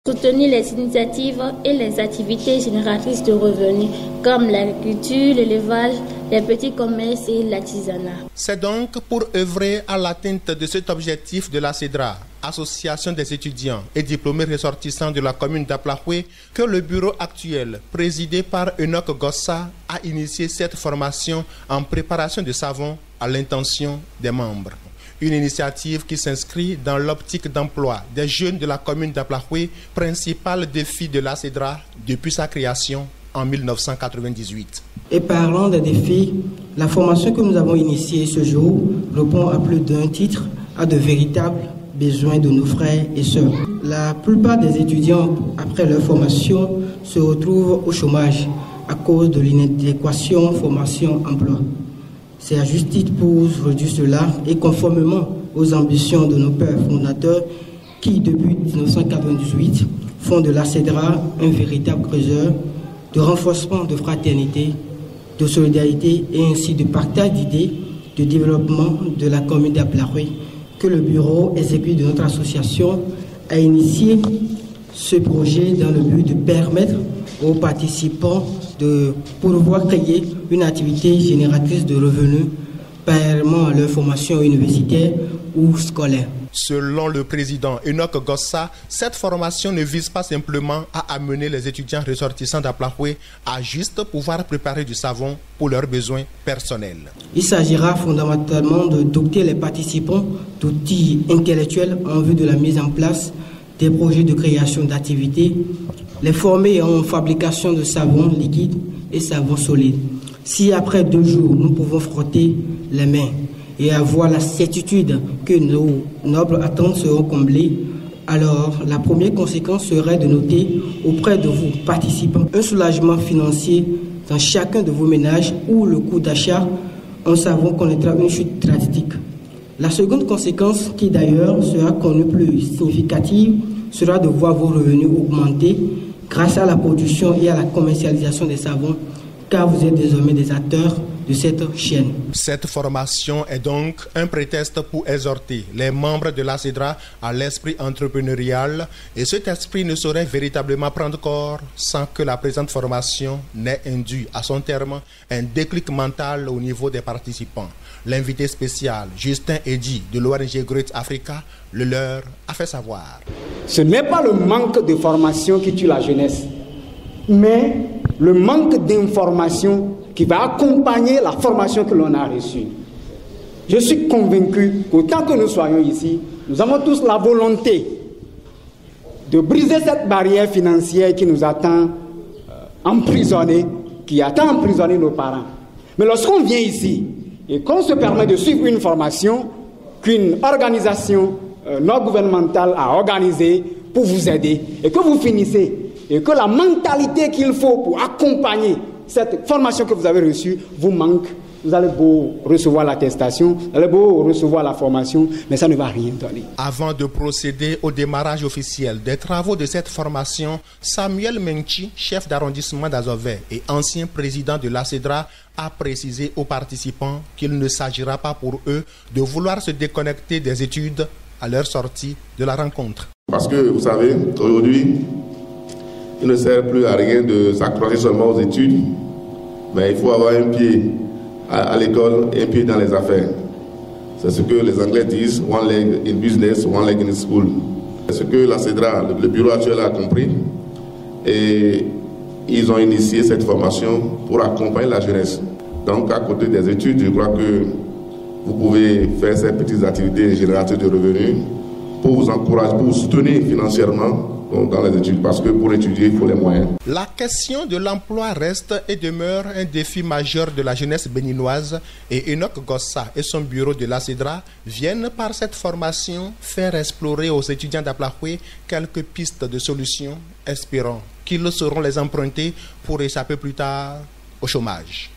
Soutenir les initiatives et les activités génératrices de revenus comme l'agriculture, l'élevage, les petits commerces et l'artisanat. C'est donc pour œuvrer à l'atteinte de cet objectif de la CEDRA, Association des étudiants et diplômés ressortissants de la commune d'Aplahoué, que le bureau actuel, présidé par Enoch Gossa, a initié cette formation en préparation de savon à l'intention des membres. Une initiative qui s'inscrit dans l'optique d'emploi des jeunes de la commune d'Aplahoué, principal défi de la CEDRA depuis sa création en 1998. Et parlant des défis, la formation que nous avons initiée ce jour répond à plus d'un titre à de véritables besoins de nos frères et sœurs. La plupart des étudiants, après leur formation, se retrouvent au chômage à cause de l'inadéquation formation-emploi. C'est à juste titre pour réduire cela et conformément aux ambitions de nos pères fondateurs qui, depuis 1998, font de la CEDRA un véritable creuseur de renforcement de fraternité, de solidarité et ainsi de partage d'idées de développement de la commune d'Aplahoué, que le bureau exécutif de notre association a initié ce projet dans le but de permettre aux participants de pouvoir créer une activité génératrice de revenus parallèlement à leur formation universitaire ou scolaire. Selon le président Enoch Gossa, cette formation ne vise pas simplement à amener les étudiants ressortissants d'Aplahoué à juste pouvoir préparer du savon pour leurs besoins personnels. Il s'agira fondamentalement de doter les participants d'outils intellectuels en vue de la mise en place des projets de création d'activités, les former en fabrication de savon liquide et savon solide. Si après 2 jours, nous pouvons frotter les mains et avoir la certitude que nos nobles attentes seront comblées, alors la première conséquence serait de noter auprès de vous, participants, un soulagement financier dans chacun de vos ménages où le coût d'achat en savon connaîtra une chute drastique. La seconde conséquence, qui d'ailleurs sera connue plus significative, sera de voir vos revenus augmenter grâce à la production et à la commercialisation des savons, car vous êtes désormais des acteurs de cette chaîne. Cette formation est donc un prétexte pour exhorter les membres de la CEDRA à l'esprit entrepreneurial, et cet esprit ne saurait véritablement prendre corps sans que la présente formation n'ait induit à son terme un déclic mental au niveau des participants. L'invité spécial, Justin Eddy de l'ONG Great Africa, le leur a fait savoir. Ce n'est pas le manque de formation qui tue la jeunesse, mais le manque d'information qui va accompagner la formation que l'on a reçue. Je suis convaincu qu'autant que nous soyons ici, nous avons tous la volonté de briser cette barrière financière qui nous attend emprisonnés, qui attend emprisonner nos parents. Mais lorsqu'on vient ici et qu'on se permet de suivre une formation qu'une organisation non gouvernementale a organisée pour vous aider, et que vous finissez, et que la mentalité qu'il faut pour accompagner cette formation que vous avez reçue vous manque, vous allez beau recevoir l'attestation, vous allez beau recevoir la formation, mais ça ne va rien donner. Avant de procéder au démarrage officiel des travaux de cette formation, Samuel Menchi, chef d'arrondissement d'Azové et ancien président de la CEDRA, a précisé aux participants qu'il ne s'agira pas pour eux de vouloir se déconnecter des études à leur sortie de la rencontre. Parce que vous savez, aujourd'hui, il ne sert plus à rien de s'accrocher seulement aux études, mais il faut avoir un pied à l'école et un pied dans les affaires. C'est ce que les Anglais disent, one leg in business, one leg in school. C'est ce que la CEDRA, le bureau actuel, a compris, et ils ont initié cette formation pour accompagner la jeunesse. Donc à côté des études, je crois que vous pouvez faire ces petites activités génératrices de revenus pour vous encourager, pour vous soutenir financièrement dans les études, parce que pour étudier, il faut les moyens. La question de l'emploi reste et demeure un défi majeur de la jeunesse béninoise, et Enoch Gossa et son bureau de la CEDRA viennent par cette formation faire explorer aux étudiants d'Aplahoué quelques pistes de solutions, espérant qu'ils sauront les emprunter pour échapper plus tard au chômage.